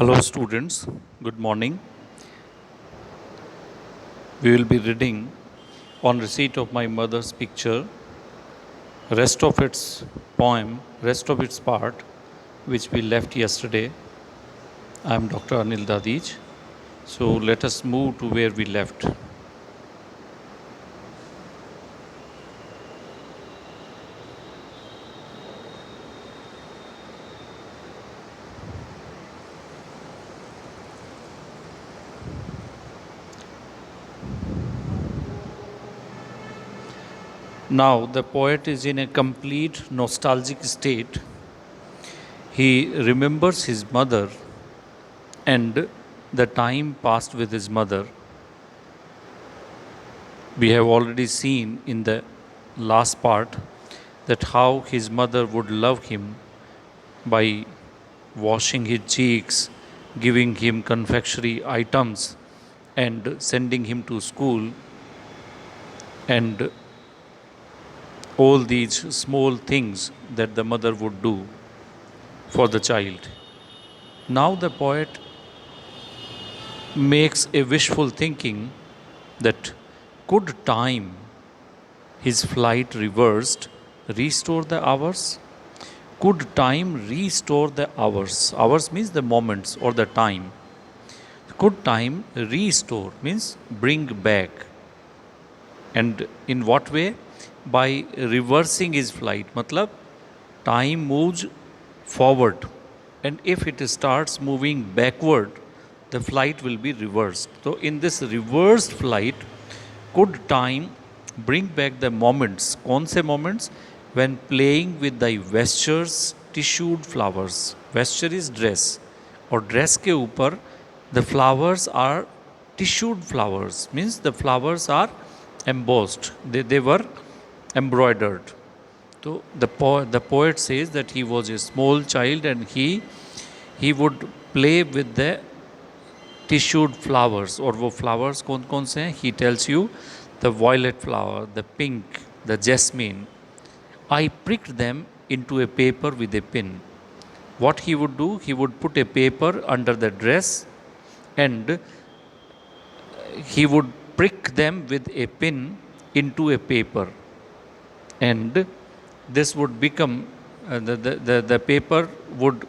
Hello, students. Good morning. We will be reading on receipt of my mother's picture, rest of its poem, rest of its part, which we left yesterday. I am Dr. Anil Dadij. So let us move to where we left. Now the poet is in a complete nostalgic state. He remembers his mother and the time passed with his mother. We have already seen in the last part that how his mother would love him by washing his cheeks, giving him confectionery items, and sending him to school, and all these small things that the mother would do for the child. Now the poet makes a wishful thinking that could time, his flight reversed, restore the hours? Could time restore the hours? Hours means the moments or the time. Could time restore means bring back. And in what way? By reversing his flight. Matlab, time moves forward. And if it starts moving backward, the flight will be reversed. So in this reversed flight, could time bring back the moments? कौन से moments? When playing with thy vestures tissued flowers. Vesture is dress. और dress के ऊपर the flowers are tissued flowers. Means the flowers are embossed. They were embroidered. So the poet says that he was a small child and he would play with the tissued flowers. और वो flowers कौन कौन से हैं? He tells you the violet flower, the pink, the jasmine. I pricked them into a paper with a pin. What he would do? He would put a paper under the dress and he would prick them with a pin into a paper. And this would become, the paper would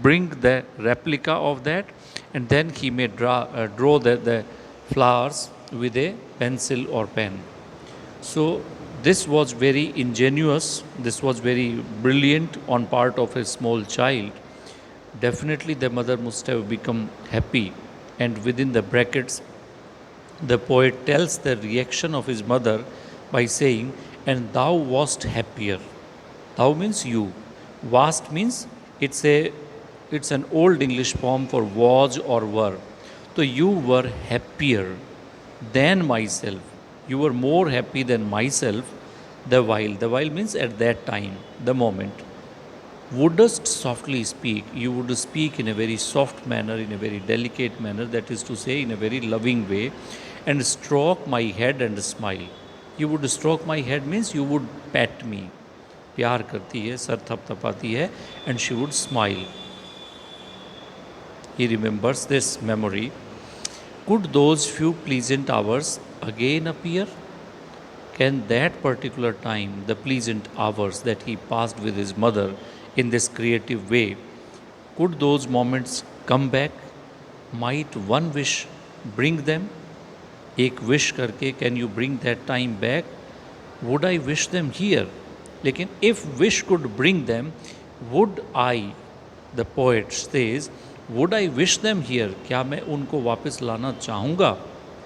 bring the replica of that, and then he may draw the flowers with a pencil or pen. So this was very ingenious, this was very brilliant on part of a small child. Definitely the mother must have become happy, and within the brackets the poet tells the reaction of his mother by saying, and thou wast happier. Thou means you. Wast means it's an old English form for was or were. So you were happier than myself. You were more happy than myself the while. The while means at that time, the moment. Wouldst softly speak. You would speak in a very soft manner, in a very delicate manner, that is to say, in a very loving way, and stroke my head and smile. You would stroke my head means you would pat me. प्यार करती है, sir थपथपाती है, and she would smile. He remembers this memory. Could those few pleasant hours again appear? Can that particular time, the pleasant hours that he passed with his mother in this creative way, could those moments come back? Might one wish bring them? एक wish करके can you bring that time back? Would I wish them here? लेकिन if wish could bring them, would I, the poet says, would I wish them here? क्या मैं उनको वापस लाना चाहूँगा?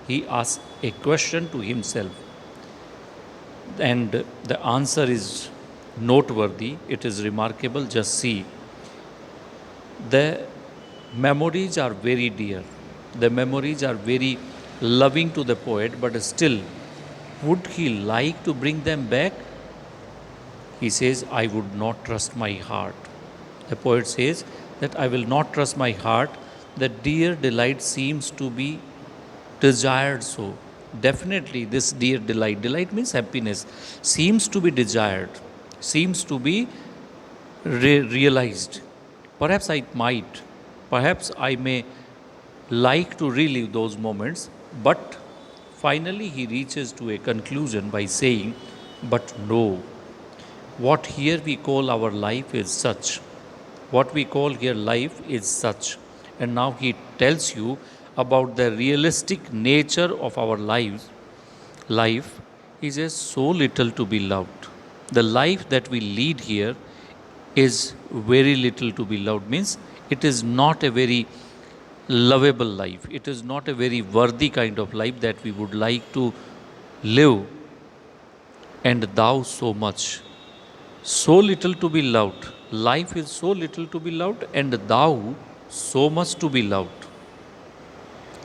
He asks a question to himself. And the answer is noteworthy, it is remarkable. Just see. The memories are very dear. The memories are very loving to the poet, but still, would he like to bring them back? He says, I would not trust my heart. The poet says that I will not trust my heart. The dear delight seems to be desired so. Definitely, this dear delight means happiness, seems to be desired, seems to be realized. Perhaps I might, Perhaps I may like to relive those moments, but finally he reaches to a conclusion by saying, but no, what here we call our life is such. What we call here life is such. And now he tells you about the realistic nature of our lives. Life is a so little to be loved. The life that we lead here is very little to be loved, means it is not a very lovable life. It is not a very worthy kind of life that we would like to live. And thou so much, so little to be loved. Life is so little to be loved, and thou so much to be loved.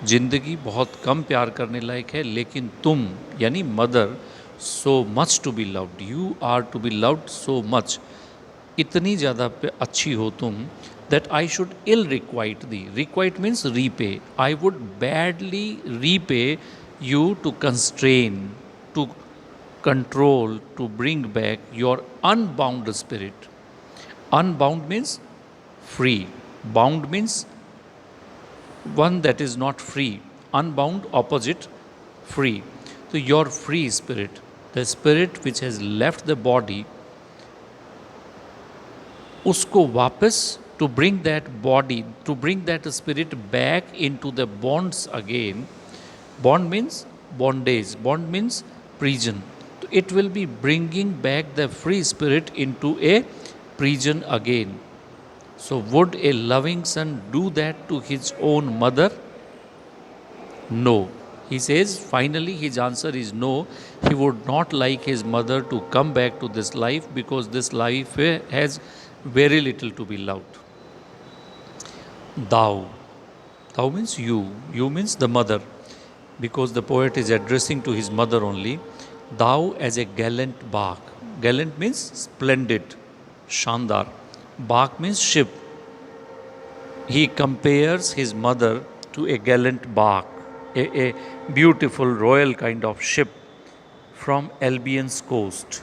जिंदगी बहुत कम प्यार करने लायक है, लेकिन तुम यानी mother so much to be loved, you are to be loved so much, इतनी ज़्यादा अच्छी हो तुम, that I should ill requite thee. Requite means repay. I would badly repay you to constrain, to control, to bring back your unbound spirit. Unbound means free. Bound means one that is not free. Unbound, opposite, free. So your free spirit, the spirit which has left the body, usko वापस, to bring that body, to bring that spirit back into the bonds again. Bond means bondage. Bond means prison. It will be bringing back the free spirit into a prison again. So would a loving son do that to his own mother? No. He says finally his answer is no. He would not like his mother to come back to this life, because this life has very little to be loved. Thou. Thou means you. You means the mother, because the poet is addressing to his mother only. Thou as a gallant bark. Gallant means splendid, shandar. Bark means ship. He compares his mother to a gallant bark, a beautiful royal kind of ship from Albion's coast.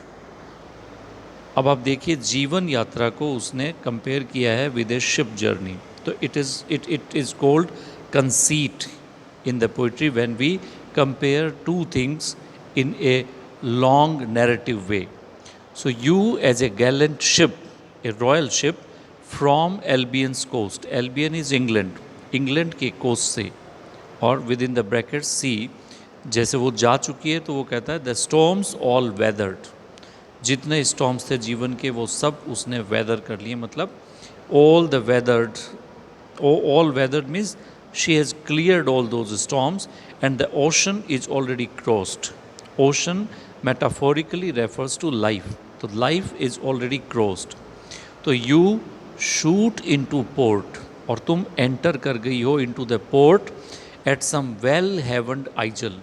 अब आप देखिए जीवन यात्रा को उसने compare किया है with A ship journey. तो it is called conceit in the poetry when we compare two things in a long narrative way. So you as a gallant ship, a royal ship from Albion's coast. Albion is England. England के coast से, और within the brackets sea, जैसे वो जा चुकी है तो वो कहता है the storms all weathered. जितने storms थे जीवन के वो सब उसने weather कर लिए. मतलब all the weathered, all weathered means she has cleared all those storms, and the ocean is already crossed. Ocean metaphorically refers to life. So life is already crossed. So you shoot into port, और तुम enter कर गई हो into the port at some well-heavened isle.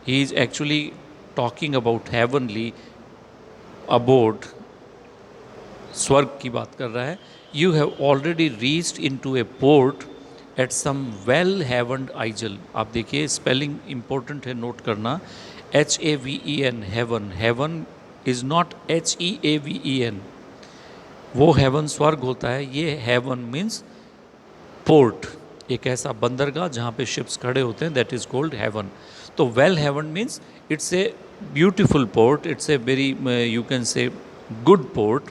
He is actually talking about heavenly abode. स्वर्ग की बात कर रहा है. You have already reached into a port at some well-heavened isle. आप देखिए स्पेलिंग इम्पोर्टेंट है, नोट करना. HAVEN, heaven. Heaven is not HEAVEN. वो heaven स्वर्ग होता है. ये heaven means port, एक ऐसा बंदरगाह जहाँ पे ships खड़े होते हैं, that is called heaven. तो well-heaven means it's a beautiful port, it's a very you can say good port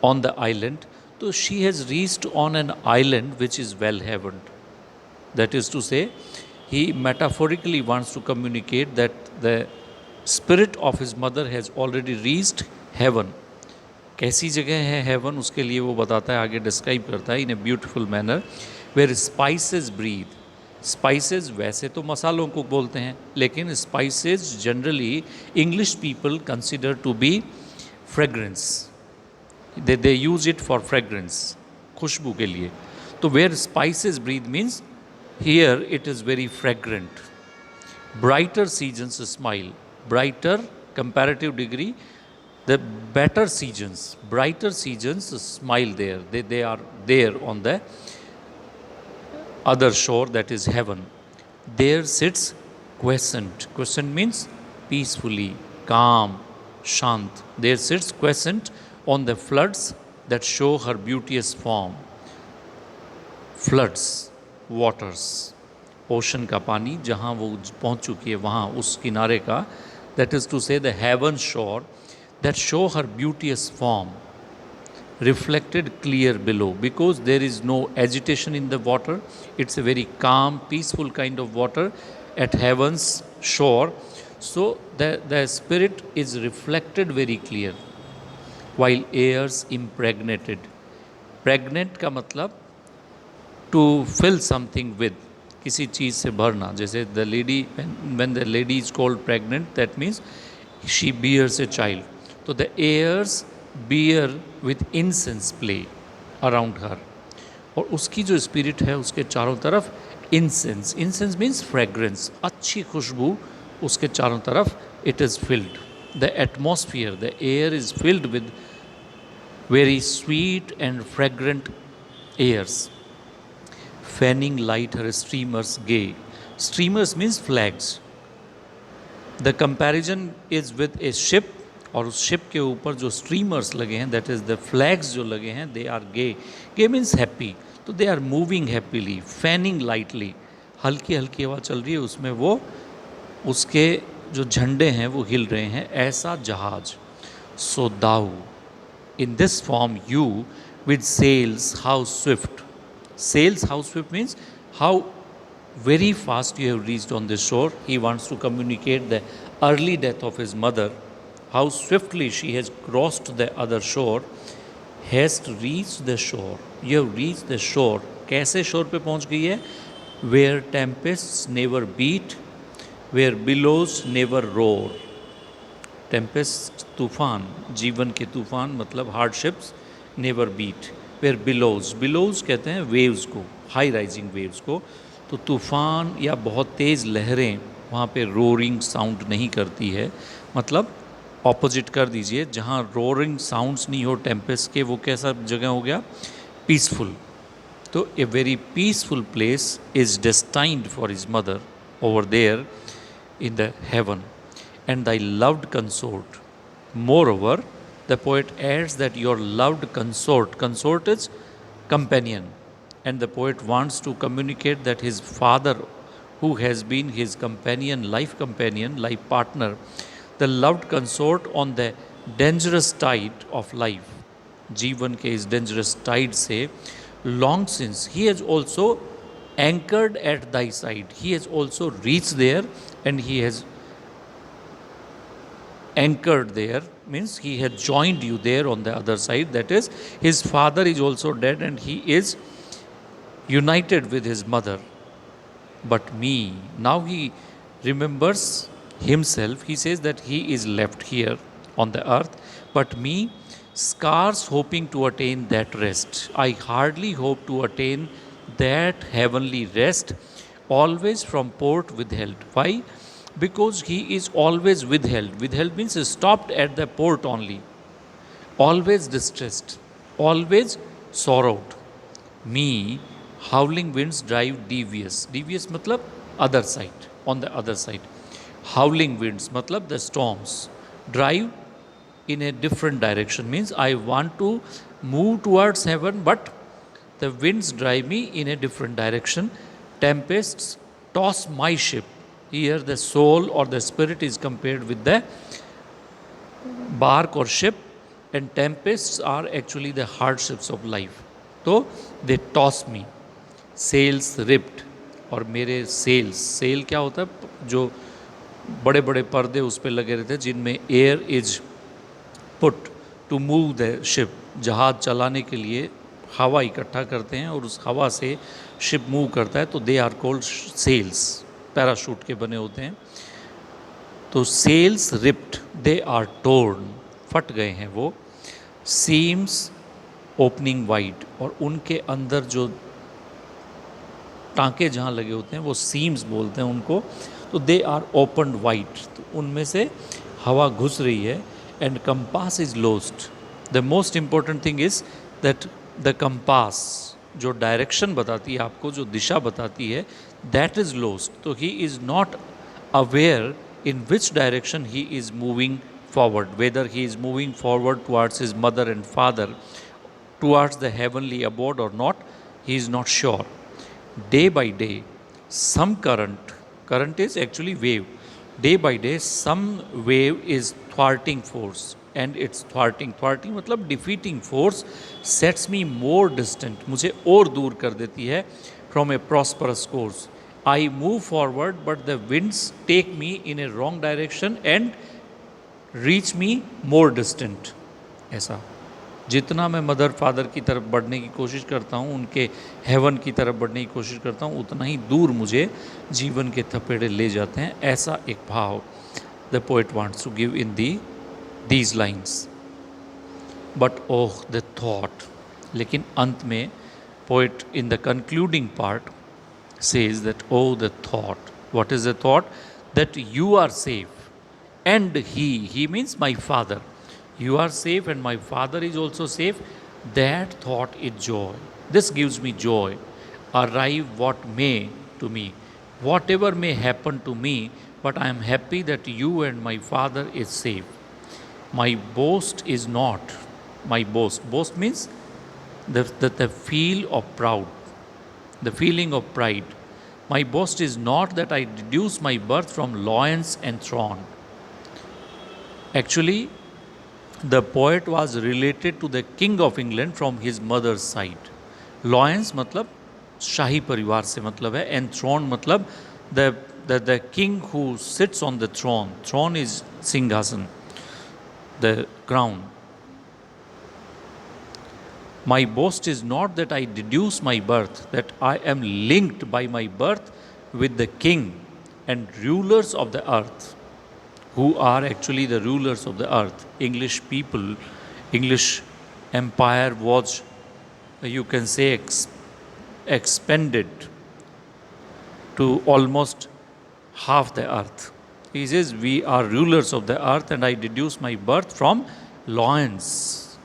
on the island. So she has reached on an island which is well-heavened. That is to say, he metaphorically wants to communicate that the spirit of his mother has already reached heaven. कैसी जगह है heaven, उसके लिए वो बताता है, आगे describe करता है in a beautiful manner, where spices breathe. Spices वैसे तो मसालों को बोलते हैं, लेकिन spices generally English people consider to be fragrance. They use it for fragrance, खुशबू के लिए. तो where spices breathe means here it is very fragrant. Brighter seasons smile. Brighter comparative degree, the better seasons, brighter seasons smile there. They are there on the other shore, that is heaven. There sits quiescent. Quiescent means peacefully, calm, shant. There sits quiescent on the floods that show her beauteous form. Floods, waters, ocean का पानी जहाँ वो पहुँच चुकी है वहाँ उस किनारे का, दैट इज़ टू से द हेवन शोर that show her ब्यूटियस form reflected clear below, because there is no agitation in the water. It's a very calm, peaceful kind of water at heaven's shore. So the spirit is reflected very clear, while airs impregnated. Pregnant का मतलब to fill something with, किसी चीज़ से भरना. जैसे the lady, when the lady is called pregnant, that means she bears a child. तो the airs bear with incense play around her. और उसकी जो स्पिरिट है उसके चारों तरफ इंसेंस, इंसेंस मीन्स फ्रेग्रेंस, अच्छी खुशबू उसके चारों तरफ it is filled. The atmosphere, the air is filled with very sweet and fragrant airs. Fanning light her streamers gay. Streamers means flags. The comparison is with a ship, और उस ship के ऊपर जो streamers लगे हैं, that is the flags जो लगे हैं, they are gay. Gay means happy. तो they are moving happily, fanning lightly. हल्की हल्की हवा चल रही है, उसमें वो उसके जो झंडे हैं वो हिल रहे हैं, ऐसा जहाज. सो दाऊ in this form you, with sails how swift. Sails how swift means how very fast you have reached on the shore. He wants to communicate the early death of his mother, how swiftly she has crossed the other shore. Hast reached the shore, you have reached the shore. कैसे shore पे पहुंच गई है? Where tempests never beat, where billows never roar. Tempest तूफ़ान, जीवन के तूफ़ान मतलब hardships, never beat. Where billows, billows कहते हैं वेव्स को, हाई राइजिंग वेव्स को. तो तूफ़ान या बहुत तेज़ लहरें वहाँ पे रोरिंग साउंड नहीं करती है. मतलब ऑपोजिट कर दीजिए, जहाँ रोरिंग साउंड्स नहीं हो टेम्पेस्ट के, वो कैसा जगह हो गया? पीसफुल. तो a very peaceful place is destined for his mother over there in the heaven, and thy loved consort. Moreover, the poet adds that your loved consort is companion, and the poet wants to communicate that his father, who has been his companion, life partner, the loved consort on the dangerous tide of life, जीवन के इस dangerous tide से, long since he has also anchored at thy side. He has also reached there, and he has anchored there, means he had joined you there on the other side. That is, his father is also dead and he is united with his mother. But me, now he remembers himself. He says that he is left here on the earth, but me, scarce hoping to attain that rest. I hardly hope to attain that heavenly rest, always from port withheld. Why? Because he is always withheld. Withheld means stopped at the port only. Always distressed, always sorrowed. Me, howling winds drive devious. Devious matlab other side, on the other side. Howling winds matlab the storms drive in a different direction, means I want to move towards heaven, but the winds drive me in a different direction. Tempests toss my ship. Here the soul or the spirit is compared with the bark or ship, and tempests are actually the hardships of life. So they toss me. Sails ripped, और मेरे sails, sail क्या होता है? जो बड़े बड़े पर्दे उस पर लगे रहते हैं जिनमें air is put to move the ship. जहाज़ चलाने के लिए हवा इकट्ठा करते हैं और उस हवा से शिप मूव करता है, तो they are called sails. Parachute के बने होते हैं. तो sails ripped, they are torn, फट गए हैं वो. सीम्स ओपनिंग वाइड, और उनके अंदर जो टांके जहाँ लगे होते हैं वो सीम्स बोलते हैं उनको. तो दे आर ओपनड वाइड, तो उनमें से हवा घुस रही है. And compass is lost. The most important thing is that the compass, जो डायरेक्शन बताती है आपको, जो दिशा बताती है, दैट इज़ लोस्ट. तो he is not aware in which direction he is moving forward, whether he is moving forward towards his mother and father, towards the heavenly abode or not. he is not sure. Day by day, some current is actually wave. Day by day, some wave is thwarting force, and it's thwarting मतलब defeating force sets me more distant, मुझे और दूर कर देती है from a prosperous course. I move forward, but the winds take me in a wrong direction and reach me more distant. ऐसा जितना मैं मदर फादर की तरफ बढ़ने की कोशिश करता हूँ, उनके हेवन की तरफ बढ़ने की कोशिश करता हूँ, उतना ही दूर मुझे जीवन के थपेड़े ले जाते हैं. ऐसा एक भाव the poet wants to give in these lines. But oh the thought, लेकिन अंत में poet in the concluding part says that, oh, the thought. What is the thought? That you are safe and he means my father. You are safe and my father is also safe. That thought is joy. This gives me joy. Arrive what may to me, whatever may happen to me, but I am happy that you and my father is safe. My boast is not my boast. Boast means the feel of proud, the feeling of pride. My boast is not that I deduce my birth from loins and throne. Actually, the poet was related to the King of England from his mother's side. Loins मतलब शाही परिवार से मतलब है, and throne मतलब the king who sits on the throne. Throne is सिंहासन, the crown. My boast is not that I deduce my birth, that I am linked by my birth with the king and rulers of the earth, who are actually the rulers of the earth. English people, English empire was, you can say, expanded to almost half the earth. He says, we are rulers of the earth and I deduce my birth from loins,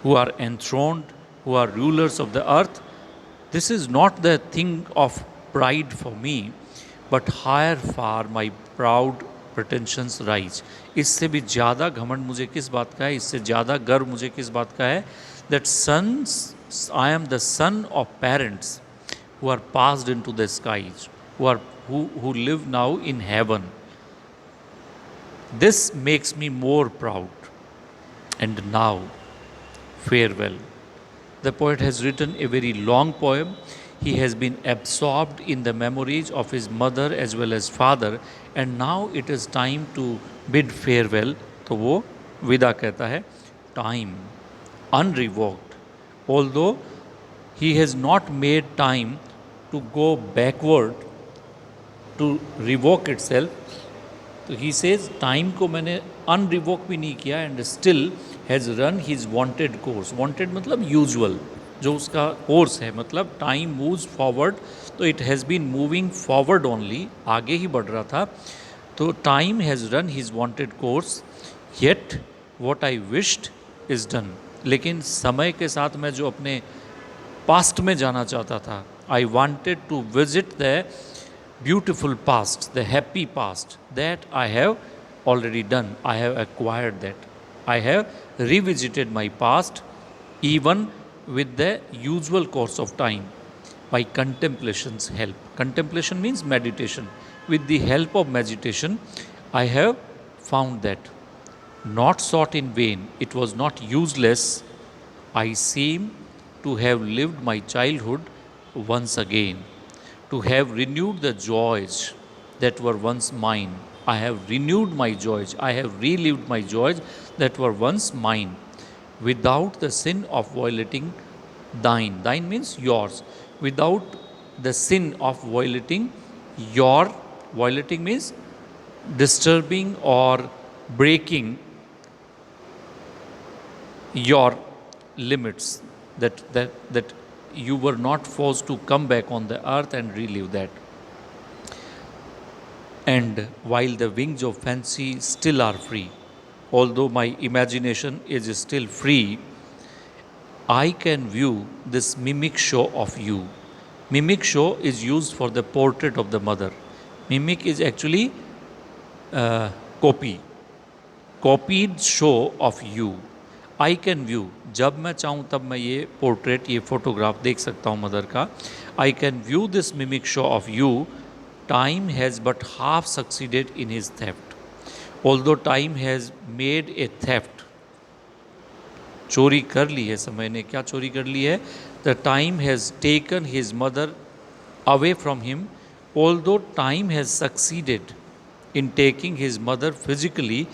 who are enthroned, who are rulers of the earth. This is not the thing of pride for me, but higher far my proud pretensions rise. इससे भी ज़्यादा घमंड मुझे किस बात का है, इससे ज़्यादा गर्व मुझे किस बात का है, that sons, I am the son of parents who are passed into the skies, who live now in heaven. This makes me more proud. And now, farewell. The poet has written a very long poem. He has been absorbed in the memories of his mother as well as father, and now it is time to bid farewell. तो वो विदा कहता है. Time, unrevoked. Although he has not made time to go backward to revoke itself, तो he says time को मैंने अनरिवोक भी नहीं किया, and still has run his wonted course. Wonted मतलब यूजुअल, जो उसका कोर्स है, मतलब टाइम मूव्स फॉरवर्ड, तो it has been moving forward only, आगे ही बढ़ रहा था. तो time has run his wonted course, yet what I wished is done. लेकिन समय के साथ मैं जो अपने पास्ट में जाना चाहता था, I wanted to visit the beautiful past, the happy past, that I have already done. I have acquired that. I have revisited my past, even with the usual course of time, by contemplation's help. Contemplation means meditation. With the help of meditation, I have found that. Not sought in vain, it was not useless. I seem to have lived my childhood once again, to have renewed the joys that were once mine. I have renewed my joys, I have relived my joys that were once mine, without the sin of violating thine. Thine means yours. Without the sin of violating your, violating means disturbing or breaking your limits, that you were not forced to come back on the earth and relive that. And while the wings of fancy still are free, although my imagination is still free, I can view this mimic show of you. Mimic show is used for the portrait of the mother. Mimic is actually copied show of you. I can view, जब मैं चाहूँ तब मैं ये portrait, ये photograph देख सकता हूँ मदर का. I can view this mimic show off you. Time has but half succeeded in his theft. Although time has made a theft, चोरी कर ली है समय ने. क्या चोरी कर ली है? The time has taken his mother away from him. Although time has succeeded in taking his mother physically,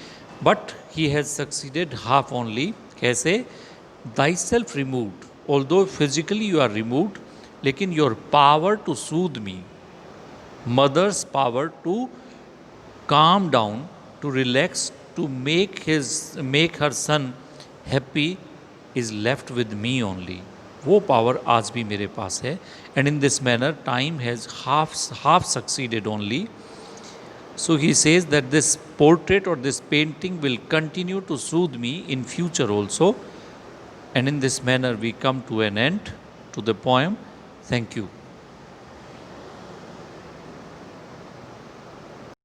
but he has succeeded half only. कैसे? Thyself removed, although physically you are removed, लेकिन your power to soothe me, mother's power to calm down, to relax, to make her son happy is left with me only. वो power आज भी मेरे पास है. And in this manner time has half succeeded only. So he says that this portrait or this painting will continue to soothe me in future also. And in this manner we come to an end to the poem. Thank you.